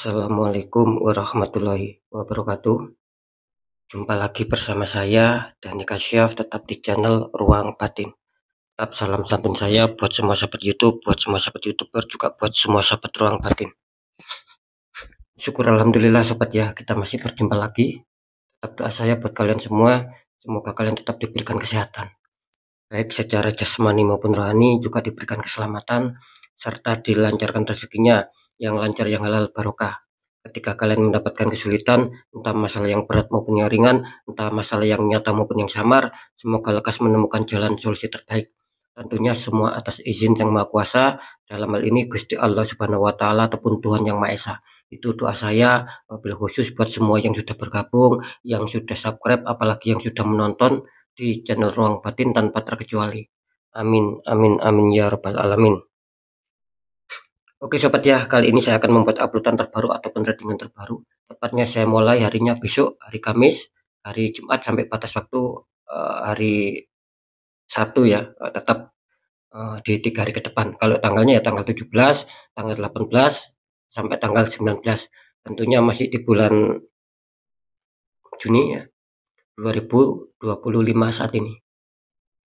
Assalamualaikum warahmatullahi wabarakatuh. Jumpa lagi bersama saya Dani Kasyaf, tetap di channel Ruang Batin. Tetap salam santun saya buat semua sahabat YouTube, buat semua sahabat YouTuber, juga buat semua sahabat Ruang Batin. Syukur alhamdulillah sobat ya, kita masih berjumpa lagi. Tetap doa saya buat kalian semua, semoga kalian tetap diberikan kesehatan, baik secara jasmani maupun rohani, juga diberikan keselamatan serta dilancarkan rezekinya yang lancar, yang halal barokah. Ketika kalian mendapatkan kesulitan, entah masalah yang berat maupun yang ringan, entah masalah yang nyata maupun yang samar, semoga lekas menemukan jalan solusi terbaik. Tentunya semua atas izin Yang Maha Kuasa, dalam hal ini Gusti Allah Subhanahu wa Ta'ala ataupun Tuhan Yang Maha Esa. Itu doa saya, wabil khusus buat semua yang sudah bergabung, yang sudah subscribe, apalagi yang sudah menonton di channel Ruang Batin tanpa terkecuali. Amin, amin, amin ya rabbal alamin. Oke sobat ya, kali ini saya akan membuat uploadan terbaru ataupun readingan terbaru. Tepatnya saya mulai harinya besok, hari Kamis, hari Jumat sampai batas waktu hari Sabtu ya, tetap di 3 hari ke depan. Kalau tanggalnya ya tanggal 17, tanggal 18, sampai tanggal 19. Tentunya masih di bulan Juni ya, 2025 saat ini.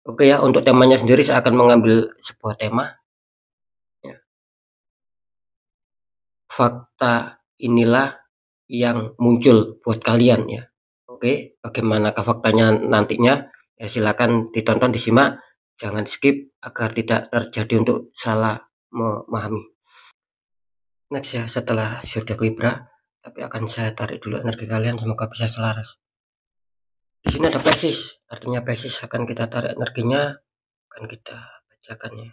Oke ya, untuk temanya sendiri saya akan mengambil sebuah tema. Ya. Fakta inilah yang muncul buat kalian ya. Oke, bagaimanakah faktanya nantinya? Ya silakan ditonton, disimak, jangan skip agar tidak terjadi untuk salah memahami. Next ya, setelah sudah Libra, tapi akan saya tarik dulu energi kalian, semoga bisa selaras. Di sini ada Pisces, artinya Pisces akan kita tarik energinya, akan kita bacakan ya.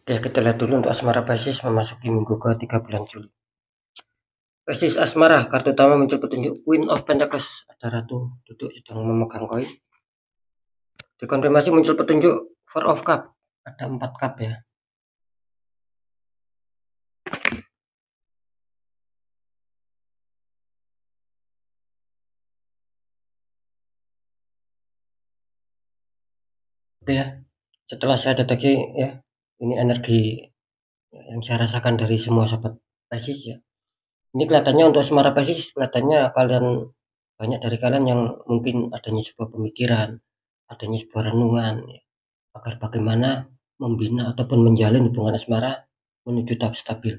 Oke, kita lihat dulu untuk asmara Pisces memasuki minggu ke-3 bulan Juli. Pisces asmara, kartu utama muncul petunjuk Queen of Pentacles, ada ratu duduk sedang memegang koin. Dikonfirmasi muncul petunjuk Four of Cup, ada 4 cup ya. Oke ya, setelah saya deteksi ya, ini energi yang saya rasakan dari semua sahabat Pisces ya. Ini kelihatannya untuk asmara Pisces, kelihatannya kalian, banyak dari kalian yang mungkin adanya sebuah pemikiran, adanya sebuah renungan ya, agar bagaimana membina ataupun menjalin hubungan asmara menuju tahap stabil.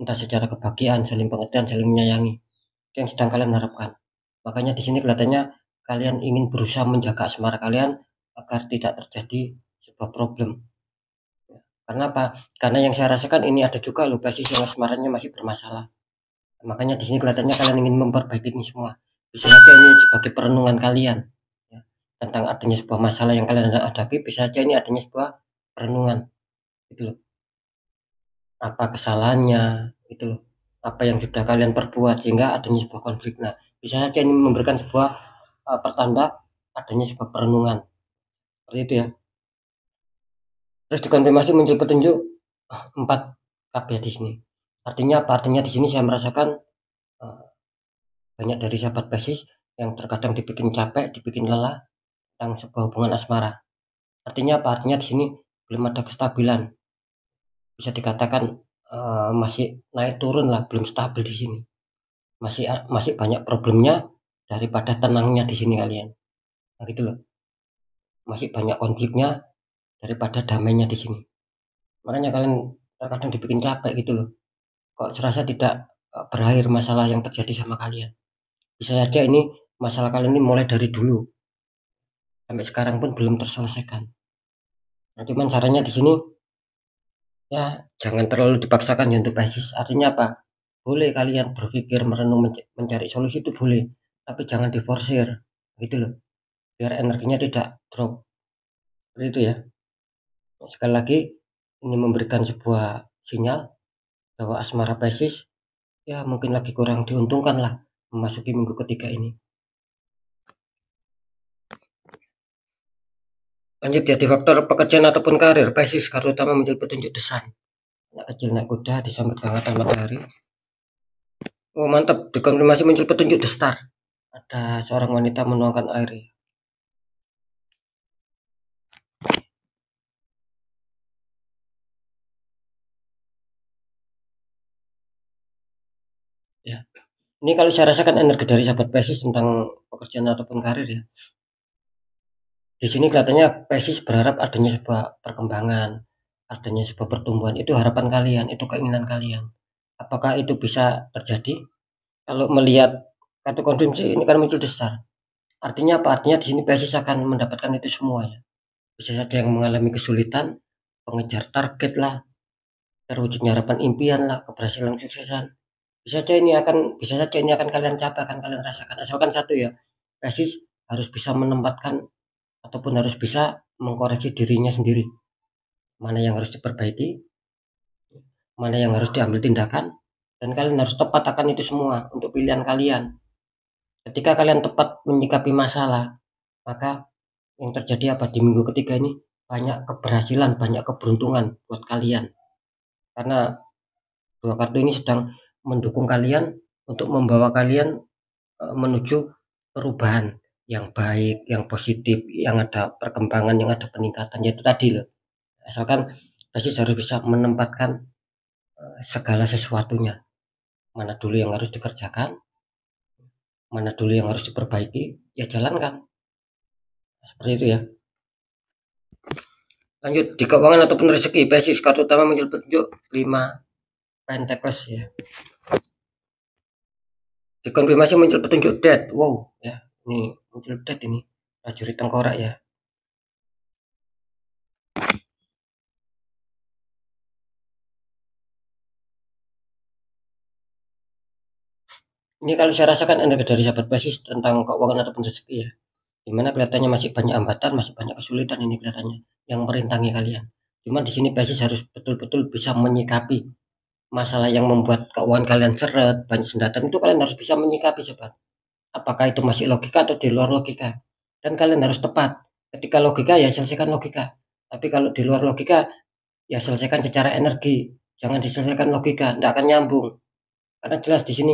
Entah secara kebahagiaan, saling pengertian, saling menyayangi, itu yang sedang kalian harapkan. Makanya di sini kelihatannya kalian ingin berusaha menjaga asmara kalian agar tidak terjadi sebuah problem. Karena apa? Karena yang saya rasakan ini ada juga loh Pisces yang asmaranya masih bermasalah. Makanya di sini kelihatannya kalian ingin memperbaiki ini semua. Bisa saja ini sebagai perenungan kalian ya, tentang adanya sebuah masalah yang kalian hadapi. Bisa saja ini adanya sebuah perenungan, gitu loh. Apa kesalahannya, gitu loh. Apa yang sudah kalian perbuat sehingga adanya sebuah konflik. Nah, bisa saja ini memberikan sebuah pertanda adanya sebuah perenungan. Seperti itu ya. Terus dikonfirmasi muncul petunjuk 4 cup ya di sini. Artinya apa? Artinya di sini saya merasakan banyak dari sahabat Pisces yang terkadang dibikin capek, dibikin lelah tentang sebuah hubungan asmara. Artinya apa? Artinya di sini belum ada kestabilan. Bisa dikatakan masih naik turun lah, belum stabil di sini. Masih banyak problemnya daripada tenangnya di sini kalian. Nah, gitu loh. Masih banyak konfliknya daripada damainya di sini. Makanya kalian terkadang dibikin capek gitu loh. Kok serasa tidak berakhir masalah yang terjadi sama kalian. Bisa saja ini masalah kalian ini mulai dari dulu sampai sekarang pun belum terselesaikan. Nah, cuman caranya di sini ya jangan terlalu dipaksakan ya untuk basis. Artinya apa? Boleh kalian berpikir merenung mencari solusi itu boleh, tapi jangan diforsir gitu loh. Biar energinya tidak drop. Seperti itu ya. Sekali lagi ini memberikan sebuah sinyal bahwa asmara basis ya mungkin lagi kurang diuntungkan lah memasuki minggu ketiga ini. Lanjut ya, di faktor pekerjaan ataupun karir, basis kartu utama muncul petunjuk desain. Anak kecil naik kuda disambut kehangatan matahari. Oh mantap, dikonfirmasi muncul petunjuk The Star. Ada seorang wanita menuangkan air. Ya, ini kalau saya rasakan energi dari sahabat Pisces tentang pekerjaan ataupun karir ya. Di sini kelihatannya Pisces berharap adanya sebuah perkembangan, adanya sebuah pertumbuhan. Itu harapan kalian, itu keinginan kalian. Apakah itu bisa terjadi? Kalau melihat kartu konfirmasi ini kan muncul The Star. Artinya apa? Artinya di sini Pisces akan mendapatkan itu semua ya. Bisa saja yang mengalami kesulitan, pengejar target lah, terwujudnya harapan impian lah, keberhasilan suksesan. Bisa saja ini akan kalian capai, akan kalian rasakan. Asalkan satu ya, Pisces harus bisa menempatkan ataupun harus bisa mengkoreksi dirinya sendiri. Mana yang harus diperbaiki, mana yang harus diambil tindakan, dan kalian harus tepat akan itu semua untuk pilihan kalian. Ketika kalian tepat menyikapi masalah, maka yang terjadi apa di minggu ketiga ini? Banyak keberhasilan, banyak keberuntungan buat kalian. Karena dua kartu ini sedang mendukung kalian untuk membawa kalian menuju perubahan yang baik, yang positif, yang ada perkembangan, yang ada peningkatan. Yaitu tadi loh, asalkan basis harus bisa menempatkan segala sesuatunya. Mana dulu yang harus dikerjakan, mana dulu yang harus diperbaiki, ya jalankan. Seperti itu ya. Lanjut di keuangan ataupun rezeki, basis kartu utama muncul petunjuk 5 Pentacles ya. Dikonfirmasi muncul petunjuk Death. Wow ya, ini muncul Death ini. Prajurit tengkorak ya. Ini kalau saya rasakan energi dari sahabat basis tentang keuangan ataupun rezeki ya. Dimana kelihatannya masih banyak hambatan, masih banyak kesulitan ini kelihatannya yang merintangi kalian. Cuma di sini basis harus betul-betul bisa menyikapi masalah yang membuat keuangan kalian seret, banyak sendatan itu kalian harus bisa menyikapi sobat. Apakah itu masih logika atau di luar logika? Dan kalian harus tepat. Ketika logika ya selesaikan logika. Tapi kalau di luar logika ya selesaikan secara energi. Jangan diselesaikan logika, tidak akan nyambung. Karena jelas di sini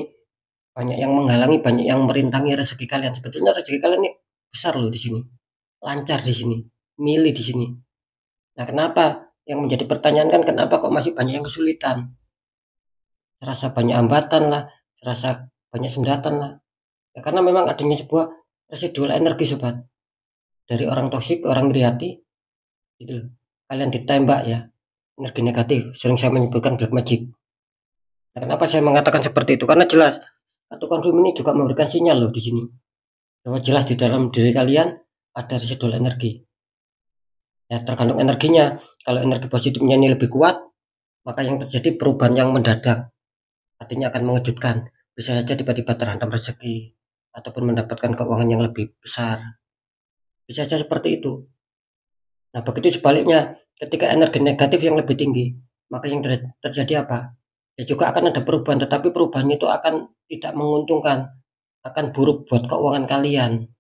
banyak yang menghalangi, banyak yang merintangi rezeki kalian. Sebetulnya rezeki kalian ini besar loh di sini. Lancar di sini, milih di sini. Nah, kenapa? Yang menjadi pertanyaan kan kenapa kok masih banyak yang kesulitan? Terasa banyak hambatan lah, terasa banyak sendatan lah. Ya, karena memang adanya sebuah residual energi sobat. Dari orang toksik ke orang iri hati, gitu loh. Kalian ditembak ya, energi negatif. Sering saya menyebutkan black magic. Nah, kenapa saya mengatakan seperti itu? Karena jelas kartu konfirm ini juga memberikan sinyal loh di sini. Bahwa jelas di dalam diri kalian ada residual energi. Ya, tergantung energinya. Kalau energi positifnya ini lebih kuat, maka yang terjadi perubahan yang mendadak. Artinya akan mengejutkan. Bisa saja tiba-tiba terhantam rezeki ataupun mendapatkan keuangan yang lebih besar. Bisa saja seperti itu. Nah, begitu sebaliknya, ketika energi negatif yang lebih tinggi, maka yang terjadi apa? Ya juga akan ada perubahan, tetapi perubahannya itu akan tidak menguntungkan, akan buruk buat keuangan kalian.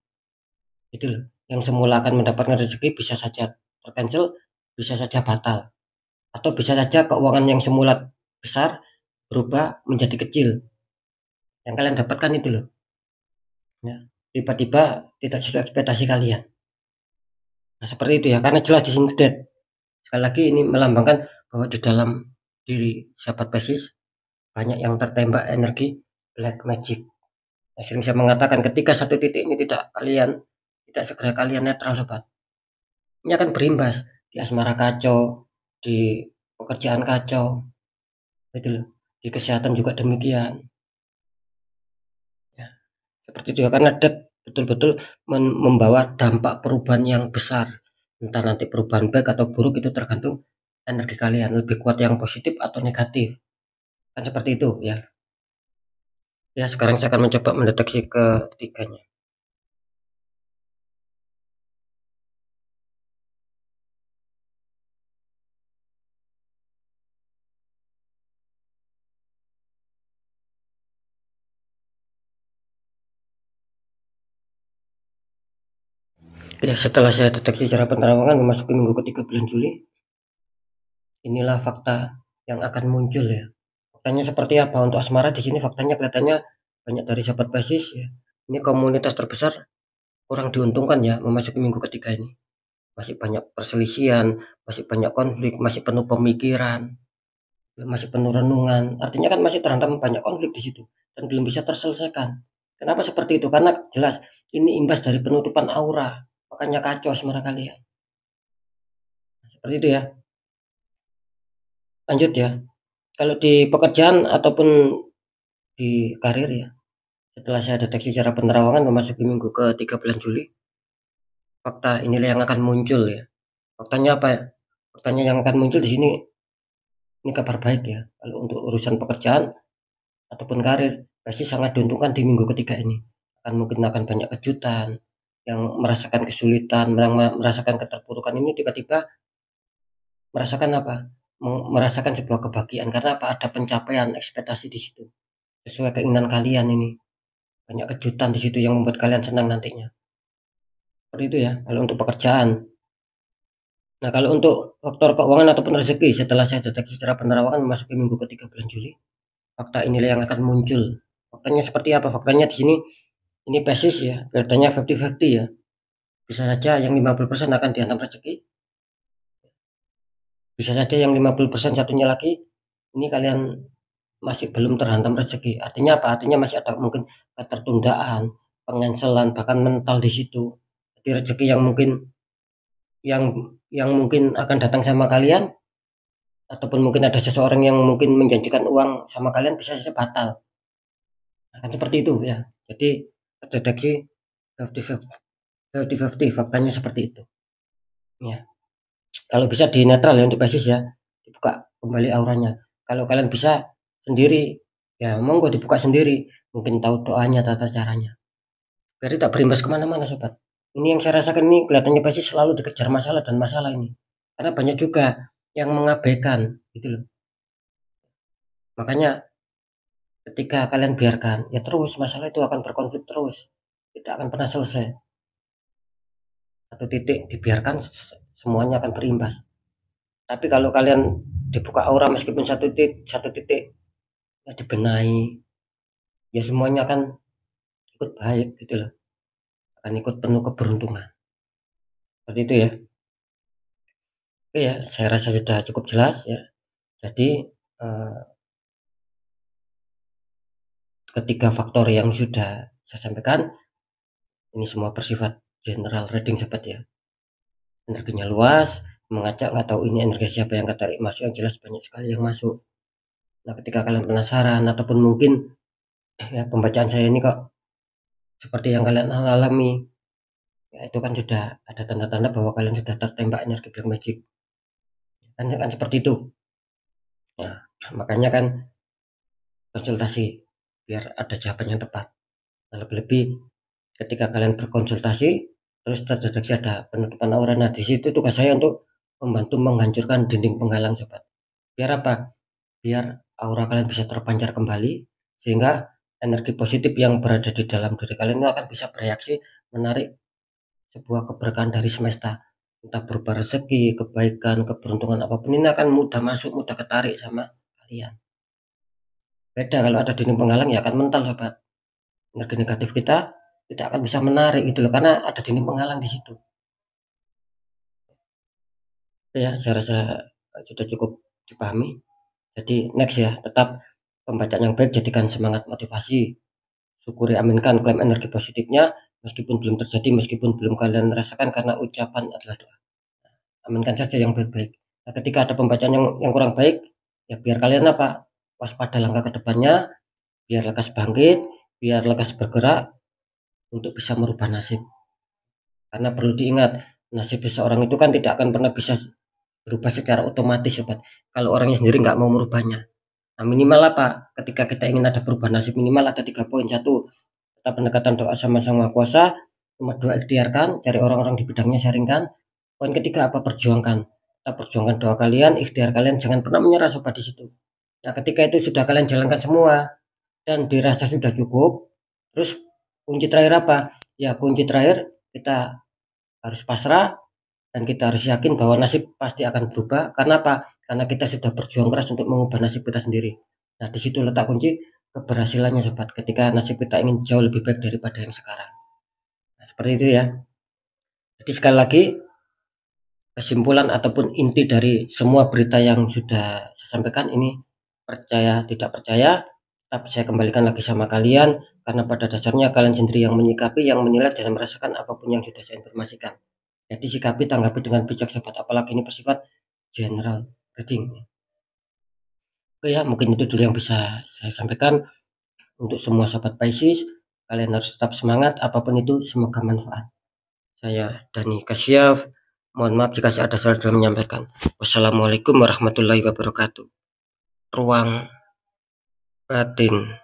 Itu loh. Yang semula akan mendapatkan rezeki bisa saja tercancel, bisa saja batal. Atau bisa saja keuangan yang semula besar berubah menjadi kecil. Yang kalian dapatkan itu loh. Ya. tiba-tiba tidak sesuai ekspektasi kalian. Nah, seperti itu ya, karena jelas di sini dead. Sekali lagi ini melambangkan bahwa di dalam diri sahabat Pisces banyak yang tertembak energi black magic. Nah, sering saya mengatakan ketika satu titik ini tidak segera kalian netral sobat, ini akan berimbas di asmara kacau, di pekerjaan kacau, gitu loh. Di kesehatan juga demikian. Ya, seperti itu ya, karena death betul-betul membawa dampak perubahan yang besar. Entah nanti perubahan baik atau buruk itu tergantung energi kalian lebih kuat yang positif atau negatif. Kan seperti itu ya. Ya, sekarang saya akan mencoba mendeteksi ketiganya. Ya, setelah saya deteksi cara penerawangan memasuki minggu ketiga bulan Juli, inilah fakta yang akan muncul ya. Faktanya seperti apa untuk asmara di sini? Faktanya kelihatannya banyak dari sahabat Pisces ya. Ini komunitas terbesar kurang diuntungkan ya memasuki minggu ketiga ini. Masih banyak perselisihan, masih banyak konflik, masih penuh pemikiran, masih penuh renungan. Artinya kan masih terhantam banyak konflik di situ dan belum bisa terselesaikan. Kenapa seperti itu? Karena jelas ini imbas dari penutupan aura. Makanya kacau asmara kalian. Seperti itu ya. Lanjut ya. Kalau di pekerjaan ataupun di karir ya, setelah saya deteksi cara penerawangan memasuki minggu ke-3 bulan Juli, fakta inilah yang akan muncul ya. Faktanya apa ya? Faktanya yang akan muncul di sini, ini kabar baik ya. Kalau untuk urusan pekerjaan ataupun karir, pasti sangat diuntungkan di minggu ketiga ini. Mungkin akan banyak kejutan, yang merasakan kesulitan, yang merasakan keterpurukan ini tiba-tiba merasakan apa? Merasakan sebuah kebahagiaan karena apa? Ada pencapaian ekspektasi di situ. Sesuai keinginan kalian ini. Banyak kejutan di situ yang membuat kalian senang nantinya. Seperti itu ya, kalau untuk pekerjaan. Nah, kalau untuk faktor keuangan ataupun rezeki, setelah saya deteksi secara penerawangan memasuki minggu ketiga bulan Juli, fakta inilah yang akan muncul. Faktanya seperti apa? Faktanya di sini ini basis ya, kelihatannya 50-50 ya. Bisa saja yang 50% akan dihantam rezeki, bisa saja yang 50% satunya lagi ini kalian masih belum terhantam rezeki. Artinya apa? Artinya masih ada mungkin ketertundaan, pengencelan, bahkan mental di situ. Jadi rezeki yang yang mungkin akan datang sama kalian ataupun mungkin ada seseorang yang mungkin menjanjikan uang sama kalian bisa saja batal. Akan seperti itu ya. Jadi terdeteksi 50-50 faktanya seperti itu. Ya. Kalau bisa di netral ya untuk basis ya, dibuka kembali auranya. Kalau kalian bisa sendiri, ya monggo dibuka sendiri. Mungkin tahu doanya, tata caranya. Biar tidak berimbas kemana-mana sobat. Ini yang saya rasakan ini kelihatannya pasti selalu dikejar masalah dan masalah ini. Karena banyak juga yang mengabaikan gitu loh. Makanya ketika kalian biarkan, ya terus masalah itu akan berkonflik terus. Tidak akan pernah selesai. Satu titik dibiarkan semuanya akan berimbas. Tapi kalau kalian dibuka aura meskipun satu titik ya dibenahi, ya semuanya akan ikut baik gitu loh. Akan ikut penuh keberuntungan. Seperti itu ya. Oke ya, saya rasa sudah cukup jelas ya. Jadi eh, ketiga faktor yang sudah saya sampaikan ini semua bersifat general reading sobat ya. Energinya luas, mengajak nggak tahu ini energi siapa yang ketarik masuk, yang jelas banyak sekali yang masuk. Nah, ketika kalian penasaran ataupun mungkin ya pembacaan saya ini kok seperti yang kalian alami, ya itu kan sudah ada tanda-tanda bahwa kalian sudah tertembak energi black magic. Kan seperti itu. Ya, makanya kan konsultasi biar ada jawaban yang tepat. Nah, lebih-lebih ketika kalian berkonsultasi terus terdeteksi ada penutupan aura. Nah, di situ tugas saya untuk membantu menghancurkan dinding penghalang sobat. Biar apa? Biar aura kalian bisa terpancar kembali sehingga energi positif yang berada di dalam diri kalian itu akan bisa bereaksi menarik sebuah keberkahan dari semesta. Entah berupa rezeki, kebaikan, keberuntungan apapun ini akan mudah masuk, mudah ketarik sama kalian. Beda kalau ada dinding penghalang ya akan mental sobat. Energi negatif kita tidak akan bisa menarik gitu loh, karena ada dinding penghalang di situ. Ya, saya rasa sudah cukup dipahami. Jadi next ya, tetap pembacaan yang baik jadikan semangat motivasi. Syukuri, aminkan klaim energi positifnya meskipun belum terjadi, meskipun belum kalian rasakan, karena ucapan adalah doa. Aminkan saja yang baik-baik. Nah, ketika ada pembacaan yang kurang baik, ya biar kalian apa? Waspada langkah ke depannya, biar lekas bangkit, biar lekas bergerak untuk bisa merubah nasib. Karena perlu diingat, nasib seseorang itu kan tidak akan pernah bisa berubah secara otomatis, sobat. Kalau orangnya sendiri nggak mau merubahnya. Nah, minimal apa? Ketika kita ingin ada perubahan nasib, minimal ada 3 poin. Satu, tetap pendekatan doa sama Sang Maha Kuasa. Nomor 2, ikhtiarkan, cari orang-orang di bidangnya, sharingkan. Poin ketiga apa? Perjuangkan. Tetap perjuangkan doa kalian, ikhtiar kalian, jangan pernah menyerah sobat di situ. Nah, ketika itu sudah kalian jalankan semua dan dirasa sudah cukup, terus kunci terakhir apa? Ya, kunci terakhir kita harus pasrah dan kita harus yakin bahwa nasib pasti akan berubah. Karena apa? Karena kita sudah berjuang keras untuk mengubah nasib kita sendiri. Nah, di situ letak kunci keberhasilannya sobat, ketika nasib kita ingin jauh lebih baik daripada yang sekarang. Nah, seperti itu ya. Jadi sekali lagi, kesimpulan ataupun inti dari semua berita yang sudah saya sampaikan ini, percaya tidak percaya, tetap saya kembalikan lagi sama kalian, karena pada dasarnya kalian sendiri yang menyikapi, yang menilai dan merasakan apapun yang sudah saya informasikan. Jadi sikapi, tanggapi dengan bijak sobat, apalagi ini bersifat general reading. Oke ya, mungkin itu dulu yang bisa saya sampaikan. Untuk semua sobat Pisces, kalian harus tetap semangat, apapun itu semoga manfaat. Saya Dani Kasyaf, mohon maaf jika saya ada salah dalam menyampaikan. Wassalamualaikum warahmatullahi wabarakatuh. Ruang batin.